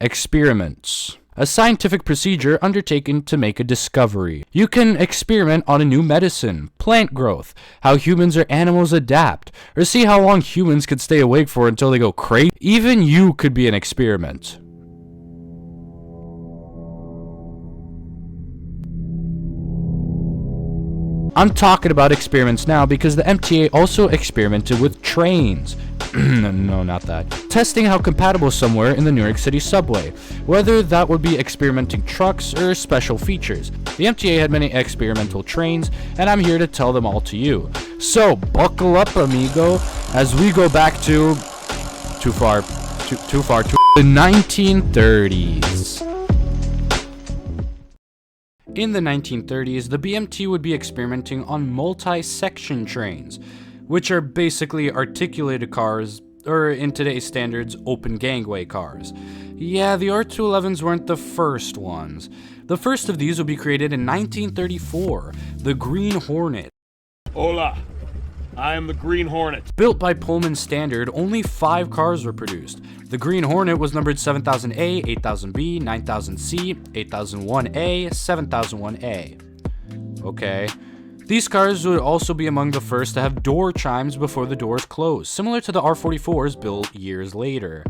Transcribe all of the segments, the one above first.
Experiments. A scientific procedure undertaken to make a discovery. You can experiment on a new medicine, plant growth, how humans or animals adapt, or see how long humans could stay awake for until they go crazy. Even you could be an experiment. I'm talking about experiments now because the MTA also experimented with trains. No, not that. Testing how compatible somewhere in the New York City subway, whether that would be experimenting trucks or special features. The MTA had many experimental trains, and I'm here to tell them all to you. So, buckle up, amigo, as we go back to the 1930s. In the 1930s, the BMT would be experimenting on multi-section trains, which are basically articulated cars, or in today's standards, open gangway cars. Yeah, the R211s weren't the first ones. The first of these would be created in 1934, the Green Hornet. Hola, I am the Green Hornet. Built by Pullman standard, only 5 cars were produced. The Green Hornet was numbered 7000A, 8000B, 9000C, 8001A, 7001A. Okay. These cars would also be among the first to have door chimes before the doors closed, similar to the R44s built years later.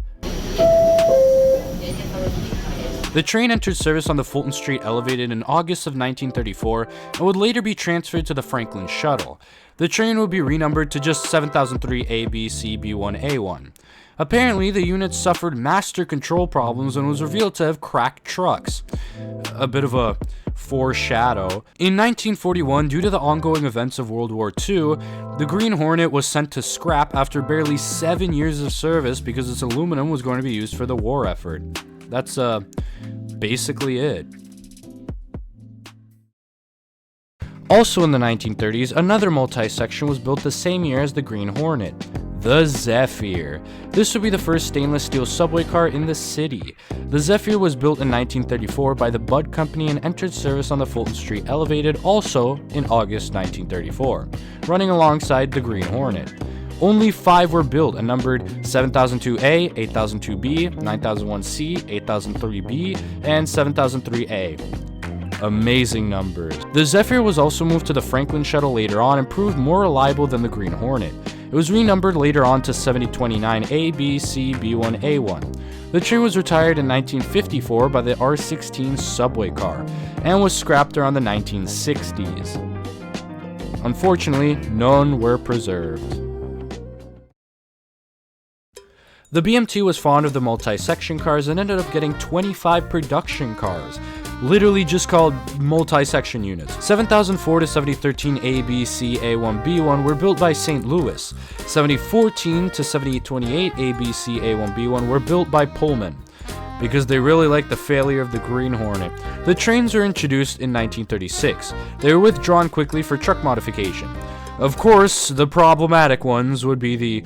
The train entered service on the Fulton Street Elevated in August of 1934 and would later be transferred to the Franklin Shuttle. The train would be renumbered to just 7003A, B, C, B1, A1. Apparently, the unit suffered master control problems and was revealed to have cracked trucks. A bit of a foreshadow. In 1941, due to the ongoing events of World War II, the Green Hornet was sent to scrap after barely 7 years of service because its aluminum was going to be used for the war effort. That's basically it. Also in the 1930s, another multi-section was built the same year as the Green Hornet, the Zephyr. This would be the first stainless steel subway car in the city. The Zephyr was built in 1934 by the Budd Company and entered service on the Fulton Street Elevated also in August 1934, running alongside the Green Hornet. Only 5 were built and numbered 7002A, 8002B, 9001C, 8003B, and 7003A. Amazing numbers. The Zephyr was also moved to the Franklin Shuttle later on and proved more reliable than the Green Hornet. It was renumbered later on to 7029A, B, C, B1, A1. The train was retired in 1954 by the R16 subway car and was scrapped around the 1960s. Unfortunately, none were preserved. The BMT was fond of the multi-section cars and ended up getting 25 production cars, literally just called multi-section units. 7004 to 7013 A, B, C, A1, B1 were built by St. Louis. 7014 to 7828 A, B, C, A1, B1 were built by Pullman, because they really liked the failure of the Green Hornet. The trains were introduced in 1936. They were withdrawn quickly for truck modification. Of course, the problematic ones would be the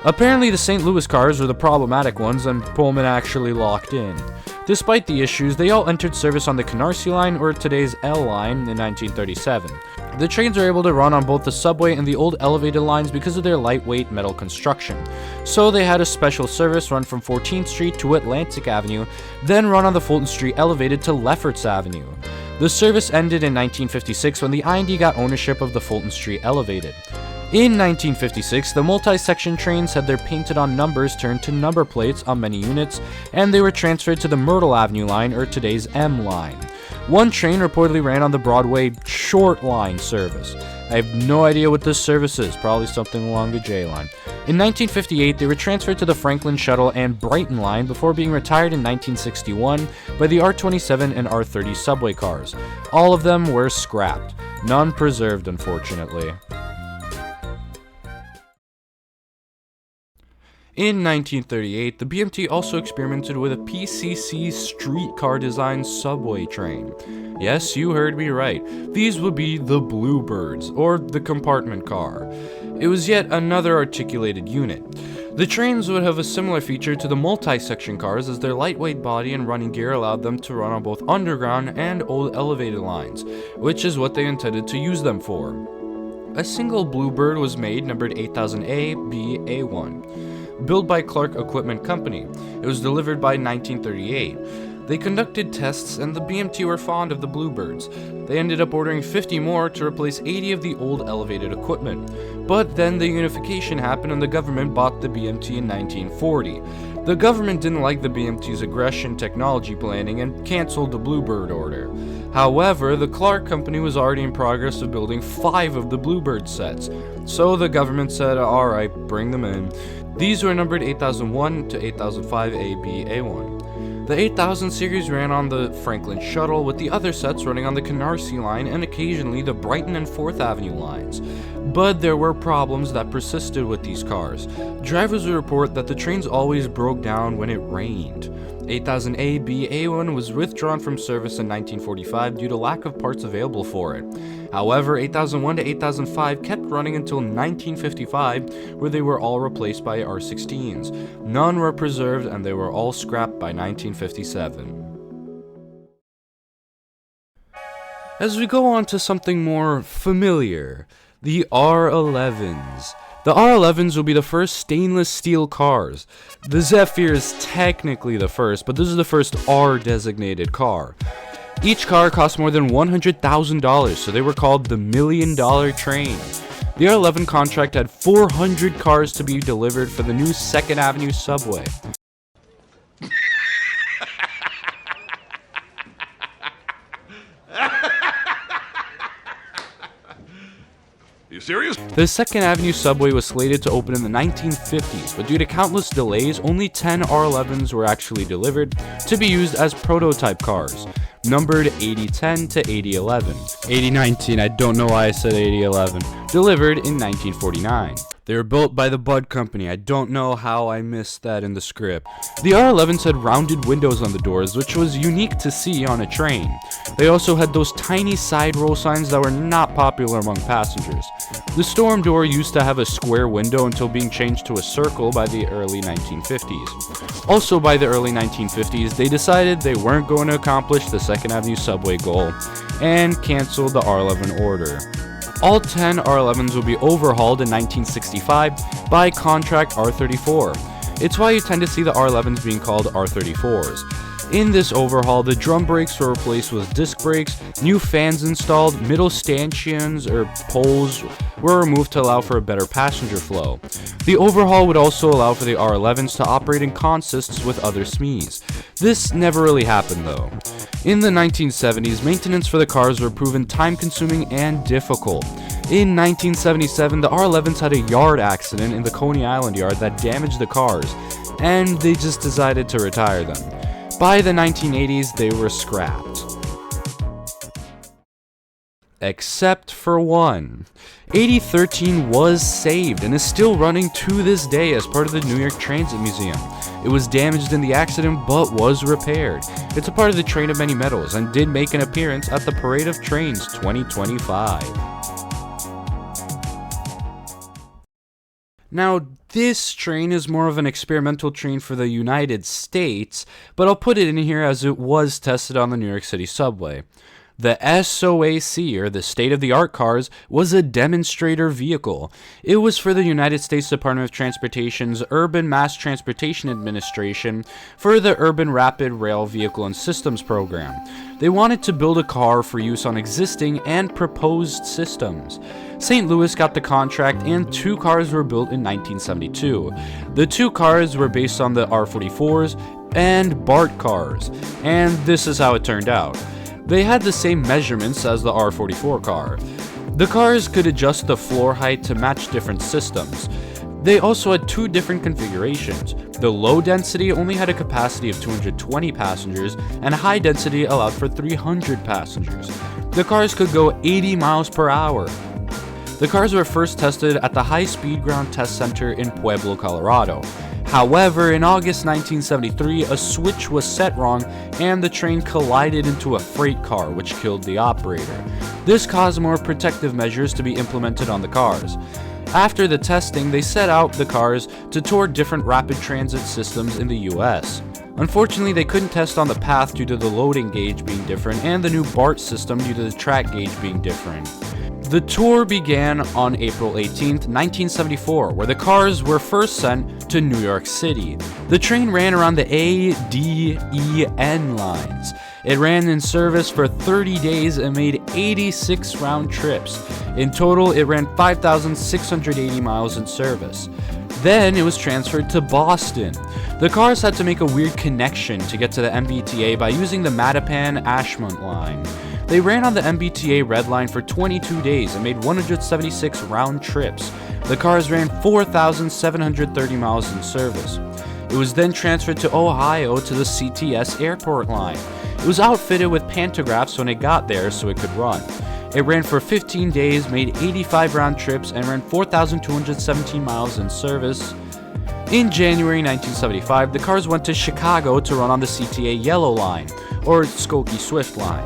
Apparently the St. Louis cars were the problematic ones and Pullman actually locked in. Despite the issues, they all entered service on the Canarsie line, or today's L line, in 1937. The trains are able to run on both the subway and the old elevated lines because of their lightweight metal construction. So they had a special service run from 14th Street to Atlantic Avenue, then run on the Fulton Street Elevated to Lefferts Avenue. The service ended in 1956 when the IND got ownership of the Fulton Street Elevated. In 1956, the multi-section trains had their painted-on numbers turned to number plates on many units, and they were transferred to the Myrtle Avenue line, or today's M line. One train reportedly ran on the Broadway Short Line service. I have no idea what this service is, probably something along the J line. In 1958, they were transferred to the Franklin Shuttle and Brighton line before being retired in 1961 by the R27 and R30 subway cars. All of them were scrapped, none preserved unfortunately. In 1938, the BMT also experimented with a PCC Streetcar design subway train. Yes, you heard me right. These would be the Bluebirds, or the compartment car. It was yet another articulated unit. The trains would have a similar feature to the multi-section cars, as their lightweight body and running gear allowed them to run on both underground and old elevated lines, which is what they intended to use them for. A single Bluebird was made, numbered 8000A-B-A1, built by Clark Equipment Company. It was delivered by 1938. They conducted tests, and the BMT were fond of the Bluebirds. They ended up ordering 50 more to replace 80 of the old elevated equipment. But then the unification happened and the government bought the BMT in 1940. The government didn't like the BMT's aggression technology planning and canceled the Bluebird order. However, the Clark Company was already in progress of building 5 of the Bluebird sets, so the government said, alright, bring them in. These were numbered 8001 to 8005 AB-A1. The 8000 series ran on the Franklin Shuttle, with the other sets running on the Canarsie line and occasionally the Brighton and 4th Avenue lines. But there were problems that persisted with these cars. Drivers would report that the trains always broke down when it rained. 8000A-B-A1 was withdrawn from service in 1945 due to lack of parts available for it. However, 8001 to 8005 kept running until 1955, where they were all replaced by R16s. None were preserved and they were all scrapped by 1957. As we go on to something more familiar, the R11s. The R11s will be the first stainless steel cars. The Zephyr is technically the first, but this is the first R-designated car. Each car cost more than $100,000, so they were called the $1 Million Train. The R11 contract had 400 cars to be delivered for the new 2nd Avenue subway. You serious? The 2nd Avenue subway was slated to open in the 1950s, but due to countless delays, only 10 R11s were actually delivered to be used as prototype cars, numbered 8010 to 8011. 8019, I don't know why I said 8011. Delivered in 1949. They were built by the Bud Company. I don't know how I missed that in the script. The R11s had rounded windows on the doors, which was unique to see on a train. They also had those tiny side roll signs that were not popular among passengers. The storm door used to have a square window until being changed to a circle by the early 1950s. Also by the early 1950s, they decided they weren't going to accomplish the 2nd Avenue subway goal and canceled the R11 order. All 10 R11s will be overhauled in 1965 by contract R34. It's why you tend to see the R11s being called R34s. In this overhaul, the drum brakes were replaced with disc brakes, new fans installed, middle stanchions or poles were removed to allow for a better passenger flow. The overhaul would also allow for the R11s to operate in consists with other SMEs. This never really happened though. In the 1970s, maintenance for the cars were proven time-consuming and difficult. In 1977, the R11s had a yard accident in the Coney Island yard that damaged the cars, and they just decided to retire them. By the 1980s, they were scrapped. Except for one. 8013 was saved and is still running to this day as part of the New York Transit Museum. It was damaged in the accident but was repaired. It's a part of the Train of Many Metals and did make an appearance at the Parade of Trains 2025. Now, this train is more of an experimental train for the United States, but I'll put it in here as it was tested on the New York City subway. The SOAC, or the state-of-the-art cars, was a demonstrator vehicle. It was for the United States Department of Transportation's Urban Mass Transportation Administration for the Urban Rapid Rail Vehicle and Systems program. They wanted to build a car for use on existing and proposed systems. St. Louis got the contract and 2 cars were built in 1972. The 2 cars were based on the R44s and BART cars, and this is how it turned out. They had the same measurements as the R44 car. The cars could adjust the floor height to match different systems. They also had 2 different configurations. The low density only had a capacity of 220 passengers, and high density allowed for 300 passengers. The cars could go 80 miles per hour. The cars were first tested at the High Speed Ground Test Center in Pueblo, Colorado. However, in August 1973, a switch was set wrong and the train collided into a freight car, which killed the operator. This caused more protective measures to be implemented on the cars. After the testing, they set out the cars to tour different rapid transit systems in the US. Unfortunately, they couldn't test on the path due to the loading gauge being different and the new BART system due to the track gauge being different. The tour began on April 18th, 1974, where the cars were first sent to New York City. The train ran around the A, D, E, N lines. It ran in service for 30 days and made 86 round trips. In total, it ran 5,680 miles in service. Then it was transferred to Boston. The cars had to make a weird connection to get to the MTA by using the Mattapan-Ashmont line. They ran on the MBTA Red Line for 22 days and made 176 round trips. The cars ran 4,730 miles in service. It was then transferred to Ohio to the CTS Airport line. It was outfitted with pantographs when it got there so it could run. It ran for 15 days, made 85 round trips, and ran 4,217 miles in service. In January 1975, the cars went to Chicago to run on the CTA Yellow Line, or Skokie Swift Line.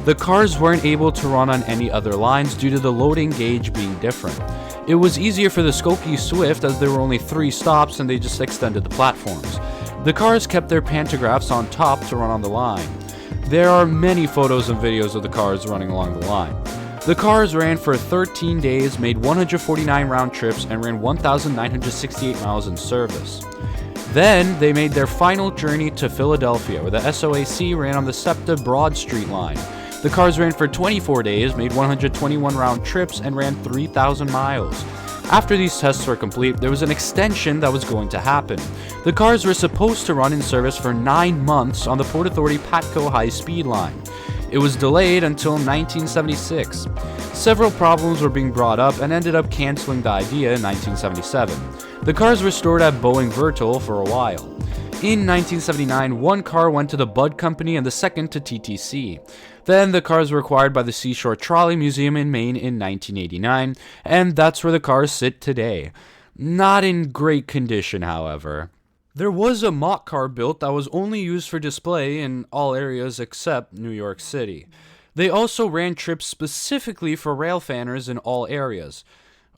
The cars weren't able to run on any other lines due to the loading gauge being different. It was easier for the Skokie Swift as there were only 3 stops and they just extended the platforms. The cars kept their pantographs on top to run on the line. There are many photos and videos of the cars running along the line. The cars ran for 13 days, made 149 round trips, and ran 1,968 miles in service. Then they made their final journey to Philadelphia, where the SOAC ran on the SEPTA Broad Street line. The cars ran for 24 days, made 121 round trips, and ran 3,000 miles. After these tests were complete, there was an extension that was going to happen. The cars were supposed to run in service for 9 months on the Port Authority Patco High Speed Line. It was delayed until 1976. Several problems were being brought up and ended up canceling the idea in 1977. The cars were stored at Boeing Vertol for a while. In 1979, one car went to the Budd Company and the second to TTC. Then the cars were acquired by the Seashore Trolley Museum in Maine in 1989, and that's where the cars sit today. Not in great condition, however. There was a mock car built that was only used for display in all areas except New York City. They also ran trips specifically for railfanners in all areas.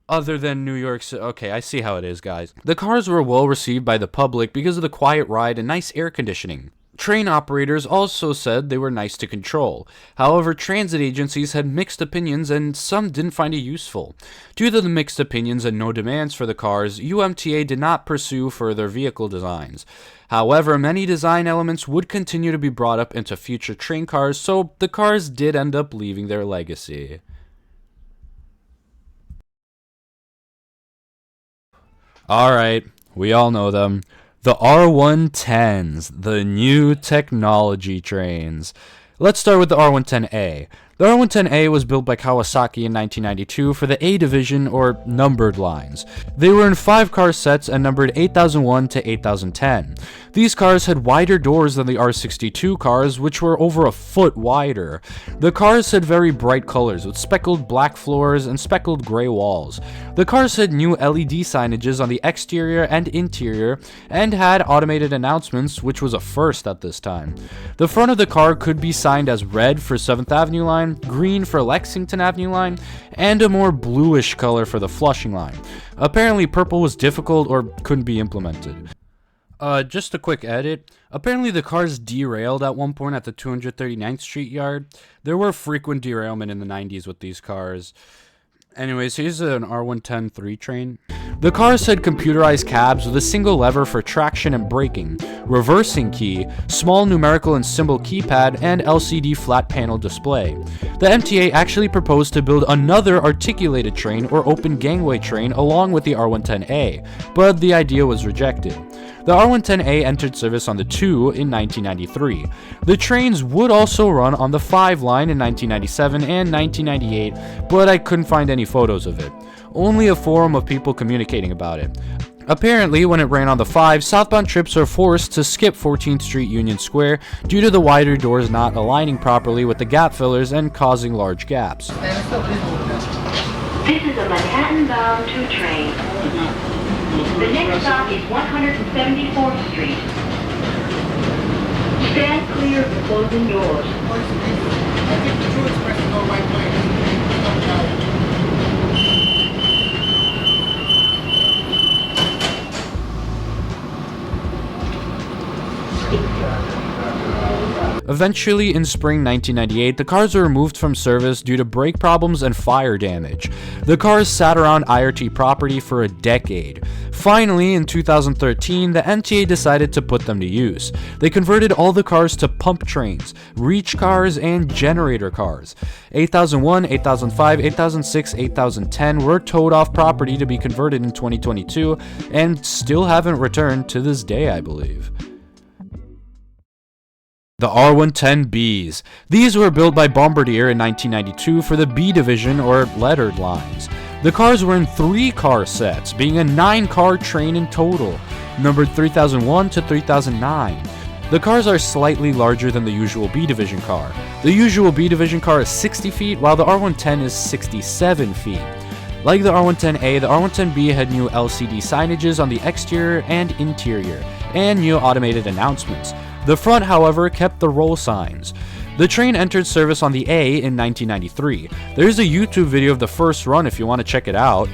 Other than New York City. Okay, I see how it is, guys. The cars were well received by the public because of the quiet ride and nice air conditioning. Train operators also said they were nice to control. However, transit agencies had mixed opinions and some didn't find it useful. Due to the mixed opinions and no demands for the cars, UMTA did not pursue further vehicle designs. However, many design elements would continue to be brought up into future train cars, so the cars did end up leaving their legacy. Alright, we all know them. The R110s, the new technology trains. Let's start with the R110A. The R110A was built by Kawasaki in 1992 for the A division, or numbered lines. They were in 5 car sets and numbered 8001 to 8010. These cars had wider doors than the R62 cars, which were over a foot wider. The cars had very bright colors, with speckled black floors and speckled gray walls. The cars had new LED signages on the exterior and interior, and had automated announcements, which was a first at this time. The front of the car could be signed as red for 7th Avenue line, green for Lexington Avenue line, and a more bluish color for the Flushing line. Apparently purple was difficult or couldn't be implemented. Just a quick edit. Apparently the cars derailed at one point at the 239th Street yard. There were frequent derailment in the 90s with these cars. Anyways, here's an R110 3 train. The cars had computerized cabs with a single lever for traction and braking, reversing key, small numerical and symbol keypad, and LCD flat panel display. The MTA actually proposed to build another articulated train or open gangway train along with the R110A, but the idea was rejected. The R110A entered service on the 2 in 1993. The trains would also run on the 5 line in 1997 and 1998, but I couldn't find any photos of it. Only a forum of people communicating about it. Apparently, when it ran on the 5, southbound trips are forced to skip 14th Street Union Square due to the wider doors not aligning properly with the gap fillers and causing large gaps. This is a Manhattan-bound 2 train. The next stop is 174th Street. Stand clear of the closing doors. I think the true expression go right way. Eventually, in spring 1998, the cars were removed from service due to brake problems and fire damage. The cars sat around IRT property for a decade. Finally, in 2013, the MTA decided to put them to use. They converted all the cars to pump trains, reach cars, and generator cars. 8001, 8005, 8006, 8010 were towed off property to be converted in 2022 and still haven't returned to this day, I believe. The R110Bs. These were built by Bombardier in 1992 for the B division or lettered lines. The cars were in 3 car sets, being a 9-car train in total, numbered 3001 to 3009. The cars are slightly larger than the usual B division car. The usual B division car is 60 feet, while the R110 is 67 feet. Like the R110A, the R110B had new LCD signages on the exterior and interior, and new automated announcements. The front, however, kept the roll signs. The train entered service on the A in 1993. There's a YouTube video of the first run if you want to check it out.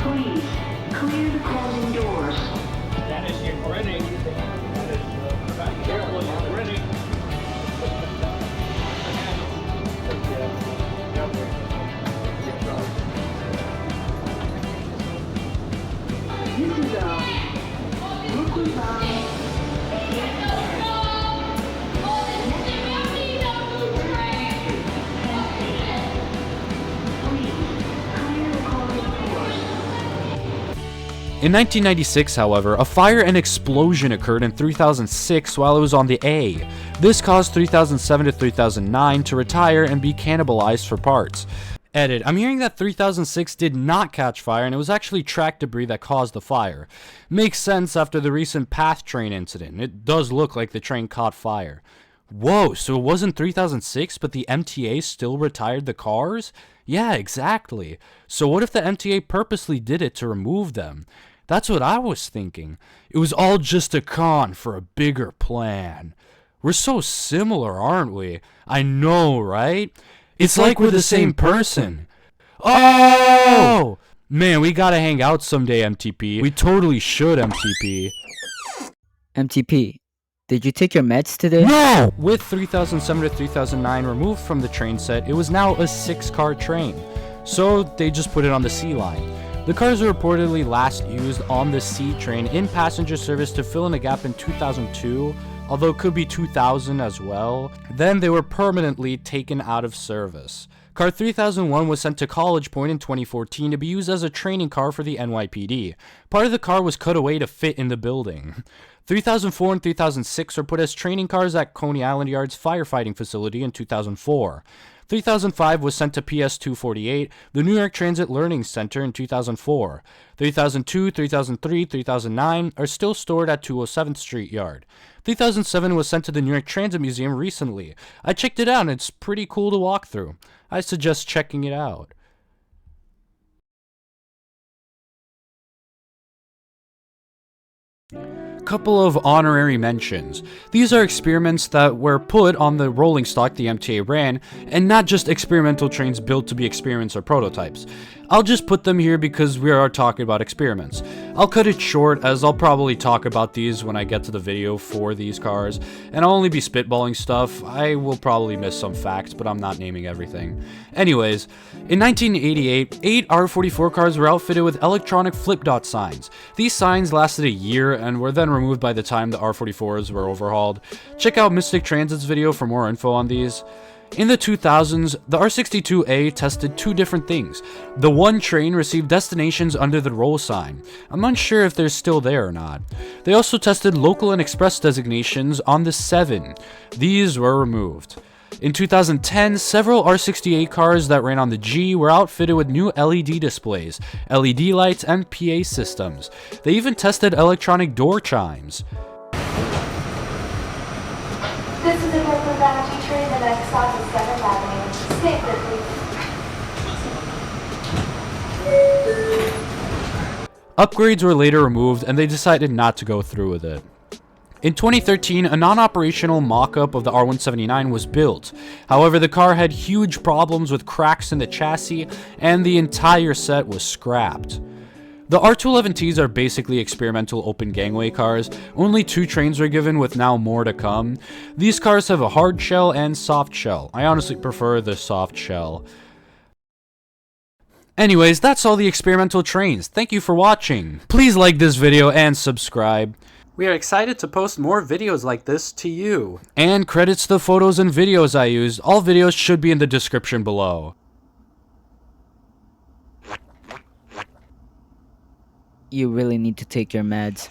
Please, clear the closing doors. This is Brooklyn line. In 1996, however, a fire and explosion occurred in 3006 while it was on the A. This caused 3007 to 3009 to retire and be cannibalized for parts. Edit. I'm hearing that 3006 did not catch fire and it was actually track debris that caused the fire. Makes sense after the recent PATH train incident. It does look like the train caught fire. Whoa, so it wasn't 3006, but the MTA still retired the cars? Yeah, exactly. So what if the MTA purposely did it to remove them? That's what I was thinking. It was all just a con for a bigger plan. We're so similar, aren't we? I know, right? It's like we're the same person. Oh! Man, we gotta hang out someday, MTP. We totally should, MTP. MTP, did you take your meds today? No! With 3007 to 3009 removed from the train set, it was now a 6-car train. So they just put it on the C line. The cars were reportedly last used on the C train in passenger service to fill in a gap in 2002, although it could be 2000 as well. Then they were permanently taken out of service. Car 3001 was sent to College Point in 2014 to be used as a training car for the NYPD. Part of the car was cut away to fit in the building. 3004 and 3006 were put as training cars at Coney Island Yard's firefighting facility in 2004. 3005 was sent to PS 248, the New York Transit Learning Center, in 2004. 3002, 3003, 3009 are still stored at 207th Street Yard. 3007 was sent to the New York Transit Museum recently. I checked it out and it's pretty cool to walk through. I suggest checking it out. Couple of honorary mentions. These are experiments that were put on the rolling stock the MTA ran, and not just experimental trains built to be experiments or prototypes. I'll just put them here because we are talking about experiments. I'll cut it short as I'll probably talk about these when I get to the video for these cars, and I'll only be spitballing stuff. I will probably miss some facts, but I'm not naming everything. Anyways, in 1988, 8 R44 cars were outfitted with electronic flip dot signs. These signs lasted a year and were then removed by the time the R44s were overhauled. Check out Mystic Transit's video for more info on these. In the 2000s, the R62A tested 2 different things. The one train received destinations under the roll sign. I'm unsure if they're still there or not. They also tested local and express designations on the 7. These were removed. In 2010, several R68 cars that ran on the G were outfitted with new LED displays, LED lights, and PA systems. They even tested electronic door chimes. This is a Brooklyn Vanity train. The next stop is 7th Avenue. Stay with me. Upgrades were later removed and they decided not to go through with it. In 2013, a non-operational mock-up of the R179 was built. However, the car had huge problems with cracks in the chassis and the entire set was scrapped. The R211Ts are basically experimental open gangway cars. Only 2 trains were given, with now more to come. These cars have a hard shell and soft shell. I honestly prefer the soft shell. Anyways, that's all the experimental trains. Thank you for watching. Please like this video and subscribe. We are excited to post more videos like this to you. And credits to the photos and videos I used. All videos should be in the description below. You really need to take your meds.